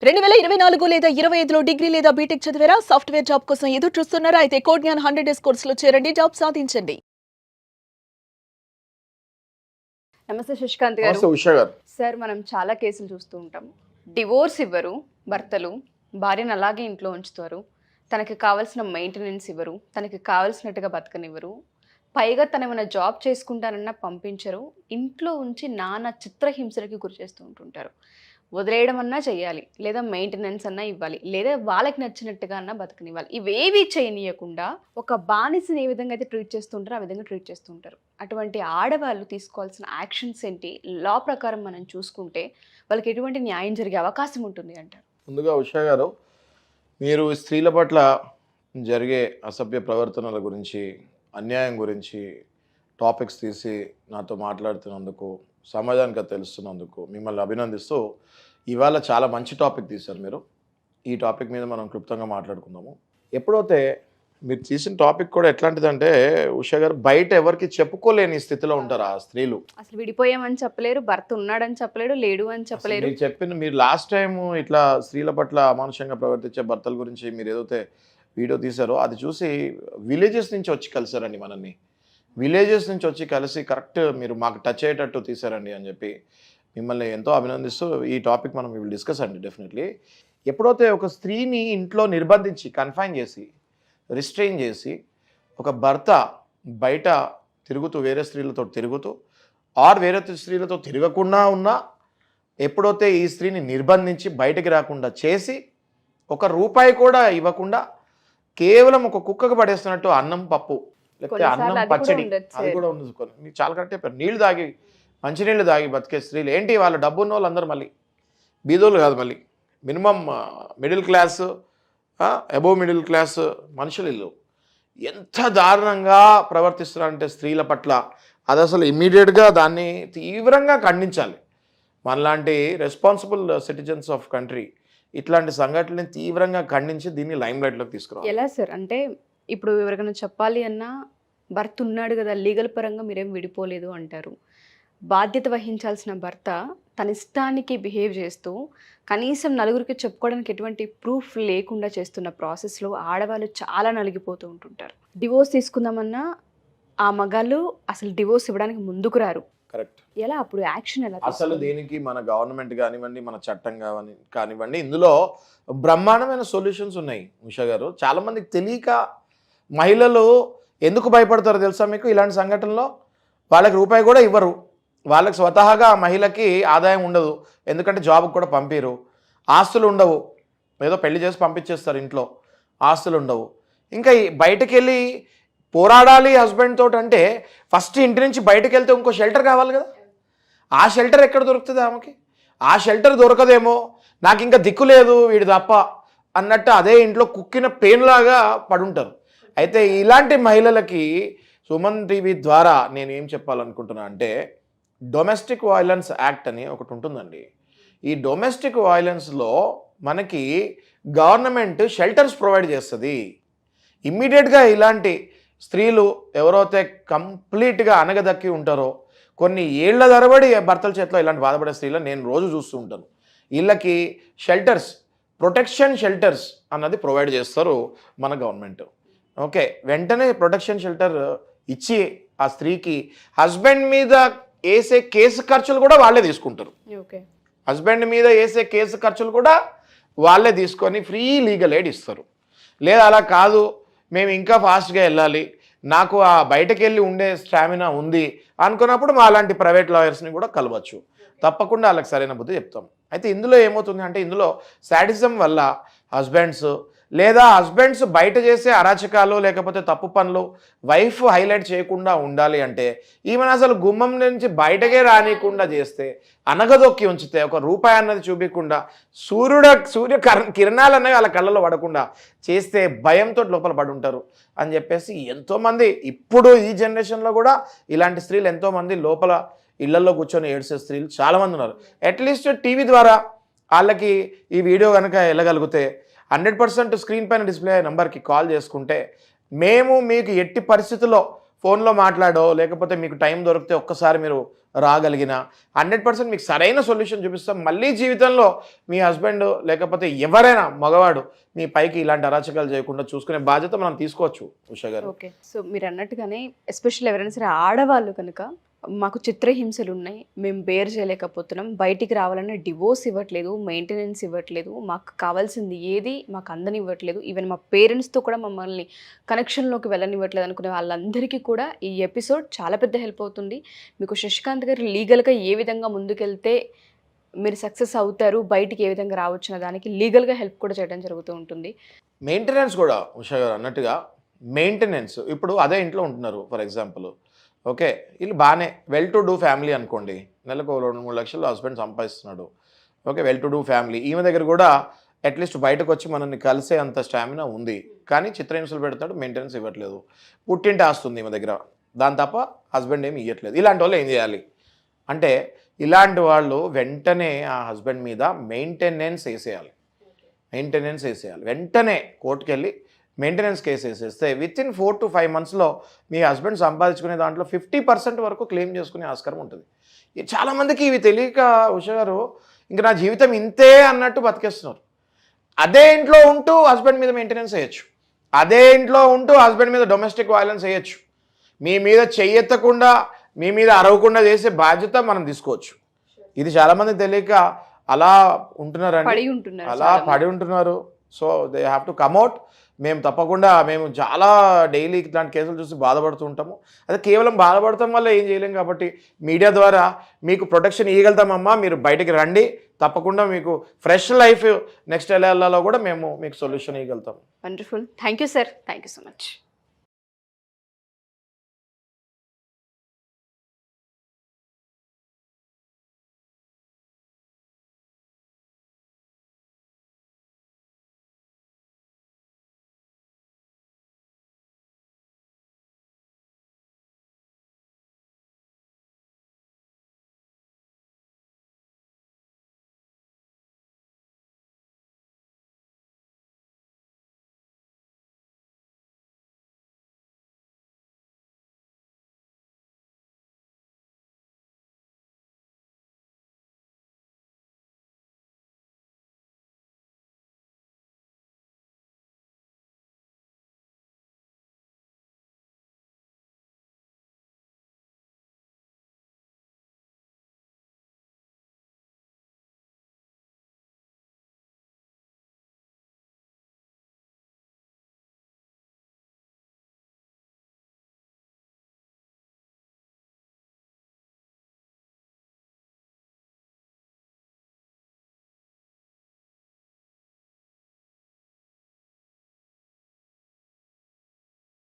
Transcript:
2024 లేదా 25లో డిగ్రీ లేదా బీటెక్ చదివారా? సాఫ్ట్వేర్ జాబ్ కోసం ఎదురు చూస్తున్నారా? అయితే కోడ్ జ్ఞాన్ 100 డేస్ కోర్సులో చేరండి, జాబ్ సాధించండి. నమస్తే శశికాంత్ గారు. నమస్తే ఉషా గారు. సార్, మనం చాలా కేసులు చూస్తూ ఉంటాం. డివోర్స్ ఇవ్వరు భర్తలు, భార్యను అలాగే ఇంట్లో ఉంచుతారు. తనకి కావాల్సిన మెయింటెనెన్స్ ఇవ్వరు, తనకి కావాల్సినట్టుగా బతకనివ్వరు. పైగా తను ఏమైనా జాబ్ చేసుకుంటానన్నా పంపించరు. ఇంట్లో ఉంచి నానా చిత్రహింసలకి గురి చేస్తూ ఉంటుంటారు. వదిలేయడం అన్నా చేయాలి, లేదా మెయింటెనెన్స్ అన్నా ఇవ్వాలి, లేదా వాళ్ళకి నచ్చినట్టుగా అన్నా బతకనివ్వాలి. ఇవేవి చేయనీయకుండా ఒక బానిసని ఏ విధంగా అయితే ట్రీట్ చేస్తుంటారో ఆ విధంగా ట్రీట్ చేస్తుంటారు. అటువంటి ఆడవాళ్ళు తీసుకోవాల్సిన యాక్షన్స్ ఏంటి? లా ప్రకారం మనం చూసుకుంటే వాళ్ళకి ఎటువంటి న్యాయం జరిగే అవకాశం ఉంటుంది అంటారు? ముందుగా ఉషా గారు, మీరు స్త్రీల పట్ల జరిగే అసభ్య ప్రవర్తనల గురించి, అన్యాయం గురించి టాపిక్స్ తీసి నాతో మాట్లాడుతున్నందుకు, సమాజానికి అది తెలుస్తున్నందుకు మిమ్మల్ని అభినందిస్తూ, ఇవాళ చాలా మంచి టాపిక్ తీశారు మీరు. ఈ టాపిక్ మీద మనం క్లుప్తంగా మాట్లాడుకుందాము. ఎప్పుడైతే మీరు తీసిన టాపిక్ కూడా ఎట్లాంటిదంటే ఉషా గారు, బయట ఎవరికి చెప్పుకోలేని స్థితిలో ఉంటారు ఆ స్త్రీలు. అసలు విడిపోయామని చెప్పలేరు, భర్త ఉన్నాడని చెప్పలేడు, లేడు అని చెప్పలేరు. మీరు లాస్ట్ టైం ఇట్లా స్త్రీల పట్ల అమానుషంగా ప్రవర్తించే భర్తల గురించి మీరు ఏదైతే వీడియో తీశారో అది చూసి విలేజెస్ నుంచి వచ్చి కలిసారండి మనల్ని. విలేజెస్ నుంచి వచ్చి కలిసి కరెక్ట్ మీరు మాకు టచ్ అయ్యేటట్టు తీశారండి అని చెప్పి మిమ్మల్ని ఎంతో అభినందిస్తూ ఈ టాపిక్ మనం విల్ డిస్కస్ అండి డెఫినెట్లీ. ఎప్పుడైతే ఒక స్త్రీని ఇంట్లో నిర్బంధించి కన్ఫైన్ చేసి రిస్ట్రెయిన్ చేసి ఒక భర్త బయట తిరుగుతూ వేరే స్త్రీలతో తిరుగుతూ ఆర్ వేరే స్త్రీలతో తిరగకుండా ఉన్నా, ఎప్పుడైతే ఈ స్త్రీని నిర్బంధించి బయటకి రాకుండా చేసి ఒక రూపాయి కూడా ఇవ్వకుండా కేవలం ఒక కుక్కకు పడేస్తున్నట్టు అన్నం పప్పు లేకపోతే అన్నం పచ్చడి అది కూడా ఉండదు. మీకు చాలా కరెక్ట్ చెప్పారు. నీళ్లు తాగి మంచినీళ్ళు తాగి బతికే స్త్రీలు ఏంటి? వాళ్ళ డబ్బు ఉన్న వాళ్ళు అందరూ మళ్ళీ బీదోళ్ళు కాదు, మళ్ళీ minimum middle class, above middle class మనుషులు ఇల్లు ఎంత దారుణంగా ప్రవర్తిస్తున్నారంటే స్త్రీల పట్ల, అది అసలు ఇమ్మీడియట్గా దాన్ని తీవ్రంగా ఖండించాలి. మనలాంటి రెస్పాన్సిబుల్ సిటిజన్స్ ఆఫ్ కంట్రీ ఇట్లాంటి సంఘటనని తీవ్రంగా ఖండించి దీన్ని లైమ్ లైట్లోకి తీసుకురావాలి. ఎలా సార్? అంటే ఇప్పుడు ఎవరికైనా చెప్పాలి అన్నా, భర్త ఉన్నాడు కదా, లీగల్ పరంగా మీరేం విడిపోలేదు అంటారు. బాధ్యత వహించాల్సిన భర్త తన ఇష్టానికి బిహేవ్ చేస్తూ కనీసం నలుగురికి చెప్పుకోవడానికి ఎటువంటి ప్రూఫ్ లేకుండా చేస్తున్న ప్రాసెస్లో ఆడవాళ్ళు చాలా నలిగిపోతూ ఉంటుంటారు. డివోర్స్ తీసుకుందామన్నా ఆ మగాళ్ళు అసలు డివోర్స్ ఇవ్వడానికి ముందుకు రారు. కరెక్ట్. ఎలా అప్పుడు యాక్షన్ ఎలా? అసలు దీనికి మన గవర్నమెంట్ కానివ్వండి, మన చట్టం కానివ్వండి, ఇందులో బ్రహ్మాండమైన సొల్యూషన్స్ ఉన్నాయి ఉషా గారు. చాలామందికి తెలియక మహిళలు ఎందుకు భయపడతారో తెలుసా మీకు? ఇలాంటి సంఘటనలో వాళ్ళకి రూపాయి కూడా ఇవ్వరు. వాళ్ళకి స్వతహాగా ఆ మహిళకి ఆదాయం ఉండదు, ఎందుకంటే జాబ్కి కూడా పంపిరు, ఆస్తులు ఉండవు, ఏదో పెళ్లి చేసి పంపించేస్తారు, ఇంట్లో ఆస్తులు ఉండవు. ఇంకా బయటకు వెళ్ళి పోరాడాలి హస్బెండ్ తోటి అంటే ఫస్ట్ ఇంటి నుంచి బయటకు వెళ్తే ఇంకో షెల్టర్ కావాలి కదా. ఆ షెల్టర్ ఎక్కడ దొరుకుతుంది ఆమెకి? ఆ షెల్టర్ దొరకదేమో, నాకు ఇంకా దిక్కు లేదు వీడి తప్ప అన్నట్టు అదే ఇంట్లో కుక్కిన పెయిన్లాగా పడుంటారు. అయితే ఇలాంటి మహిళలకి సుమన్ టీవీ ద్వారా నేను ఏం చెప్పాలనుకుంటున్నా అంటే, డొమెస్టిక్ వైలెన్స్ యాక్ట్ అని ఒకటి ఉంటుందండి. ఈ డొమెస్టిక్ వైలెన్స్లో మనకి గవర్నమెంట్ షెల్టర్స్ ప్రొవైడ్ చేస్తుంది. ఇమ్మీడియట్గా ఇలాంటి స్త్రీలు ఎవరైతే కంప్లీట్గా అనగదక్కి ఉంటారో, కొన్ని ఏళ్ల తరబడి భర్తల చేతిలో ఇలాంటి బాధపడే స్త్రీలు నేను రోజు చూస్తూ ఉంటాను. వీళ్ళకి షెల్టర్స్, ప్రొటెక్షన్ షెల్టర్స్ అన్నది ప్రొవైడ్ చేస్తారు మన గవర్నమెంట్. ఓకే, వెంటనే ప్రొటెక్షన్ షెల్టర్ ఇచ్చి ఆ స్త్రీకి హస్బెండ్ మీద వేసే కేసు ఖర్చులు కూడా వాళ్ళే తీసుకుంటారు. ఓకే, హస్బెండ్ మీద వేసే కేసు ఖర్చులు కూడా వాళ్ళే తీసుకొని ఫ్రీ లీగల్ ఎయిడ్ ఇస్తారు. లేదా అలా కాదు, మేము ఇంకా ఫాస్ట్గా వెళ్ళాలి, నాకు ఆ బయటకు వెళ్ళి ఉండే స్టామినా ఉంది అనుకున్నప్పుడు మా అలాంటి ప్రైవేట్ లాయర్స్ని కూడా కలవచ్చు. తప్పకుండా వాళ్ళకి సరైన బుద్ధి చెప్తాం. అయితే ఇందులో ఏమవుతుంది అంటే, ఇందులో శాడిజం వల్ల హస్బెండ్స్ బయట చేసే అరాచకాలు లేకపోతే తప్పు పనులు వైఫ్ హైలైట్ చేయకుండా ఉండాలి అంటే, ఈమెను అసలు గుమ్మం నుంచి బయటకే రానియకుండా చేస్తే, అనగదొక్కి ఉంచితే, ఒక రూపాయి అన్నది చూపించకుండా సూర్య కిరణాలు అన్నవి వాళ్ళ కళ్ళలో పడకుండా చేస్తే భయంతో లోపల పడి ఉంటారు అని చెప్పేసి ఎంతోమంది ఇప్పుడు ఈ జనరేషన్లో కూడా ఇలాంటి స్త్రీలు ఎంతోమంది లోపల ఇళ్లలో కూర్చొని ఏడ్చే స్త్రీలు చాలామంది ఉన్నారు. అట్లీస్ట్ టీవీ ద్వారా వాళ్ళకి ఈ వీడియో కనుక వెళ్ళగలిగితే 100% స్క్రీన్ పైన డిస్ప్లే అయ్యే నెంబర్కి కాల్ చేసుకుంటే మేము మీకు ఎట్టి పరిస్థితుల్లో ఫోన్లో మాట్లాడో లేకపోతే మీకు టైం దొరికితే ఒక్కసారి మీరు రాగలిగిన 100% మీకు సరైన సొల్యూషన్ చూపిస్తాం. మళ్ళీ జీవితంలో మీ హస్బెండ్ లేకపోతే ఎవరైనా మగవాడు మీ పైకి ఇలాంటి అరాచకాలు చేయకుండా చూసుకునే బాధ్యత మనం తీసుకోవచ్చు ఉషా గారు. ఓకే, సో మీరు అన్నట్టుగానే ఎస్పెషల్ ఎవరైనా సరే ఆడవాళ్ళు కనుక మాకు చిత్రహింసలు ఉన్నాయి, మేము బేర్ చేయలేకపోతున్నాం, బయటికి రావాలన్నా డివోర్స్ ఇవ్వట్లేదు, మెయింటెనెన్స్ ఇవ్వట్లేదు, మాకు కావాల్సింది ఏది మాకు అందనివ్వట్లేదు, ఈవెన్ మా పేరెంట్స్తో కూడా మమ్మల్ని కనెక్షన్లోకి వెళ్ళనివ్వట్లేదు అనుకునే వాళ్ళందరికీ కూడా ఈ ఎపిసోడ్ చాలా పెద్ద హెల్ప్ అవుతుంది. మీకు శశికాంత్ గారు లీగల్గా ఏ విధంగా ముందుకెళ్తే మీరు సక్సెస్ అవుతారు, బయటికి ఏ విధంగా రావచ్చు అన్న దానికి లీగల్గా హెల్ప్ కూడా చేయడం జరుగుతూ ఉంటుంది. మెయింటెనెన్స్ కూడా ఉషా గారు అన్నట్టుగా మెయింటెనెన్స్ ఇప్పుడు అదే ఇంట్లో ఉంటున్నారు ఫర్ ఎగ్జాంపుల్. ఓకే, వీళ్ళు బాగానే వెల్ టు డూ ఫ్యామిలీ అనుకోండి, నెలకు 2-3 లక్షలు హస్బెండ్ సంపాదిస్తున్నాడు. Okay, well to do family. ఈమె దగ్గర కూడా అట్లీస్ట్ బయటకు వచ్చి మనల్ని కలిసే అంత స్టామినా ఉంది, కానీ చిత్రహింసలు పెడతాడు, మెయింటెనెన్స్ ఇవ్వట్లేదు, పుట్టింటి ఆస్తుంది ఈమె దగ్గర, దాని తప్ప హస్బెండ్ ఏమి ఇవ్వట్లేదు. ఇలాంటి వాళ్ళు ఏం చేయాలి అంటే ఇలాంటి వాళ్ళు వెంటనే ఆ హస్బెండ్ మీద మెయింటెనెన్స్ వేసేయాలి. వెంటనే కోర్టుకు వెళ్ళి మెయింటెనెన్స్ కేసు వేసేస్తే వితిన్ 4 to 5 monthsలో మీ హస్బెండ్ సంపాదించుకునే దాంట్లో 50% వరకు క్లెయిమ్ చేసుకునే ఆస్కారం ఉంటుంది. చాలామందికి ఇవి తెలియక ఉషా గారు ఇంక నా జీవితం ఇంతే అన్నట్టు బతికేస్తున్నారు. అదే ఇంట్లో ఉంటూ హస్బెండ్ మీద మెయింటెనెన్స్ వేయచ్చు, అదే ఇంట్లో ఉంటూ హస్బెండ్ మీద డొమెస్టిక్ వైలెన్స్ వేయచ్చు, మీ మీద చెయ్యెత్తకుండా మీ మీద అరవకుండా చేసే బాధ్యత మనం తీసుకోవచ్చు. ఇది చాలామంది తెలియక అలా పడి ఉంటున్నారు. So they have to come out. మేము తప్పకుండా మేము చాలా డైలీ ఇట్లాంటి కేసులు చూసి బాధపడుతూ ఉంటాము. అదే కేవలం బాధపడటం వల్ల ఏం చేయలేం కాబట్టి మీడియా ద్వారా మీకు ప్రొటెక్షన్ ఇవ్వగలుగుతామమ్మా, మీరు బయటికి రండి, తప్పకుండా మీకు ఫ్రెష్ లైఫ్ నెక్స్ట్ ఎలా వెళ్ళాలో కూడా మేము మీకు సొల్యూషన్ ఇవ్వగలుగుతాం. Wonderful, thank you sir, thank you so much.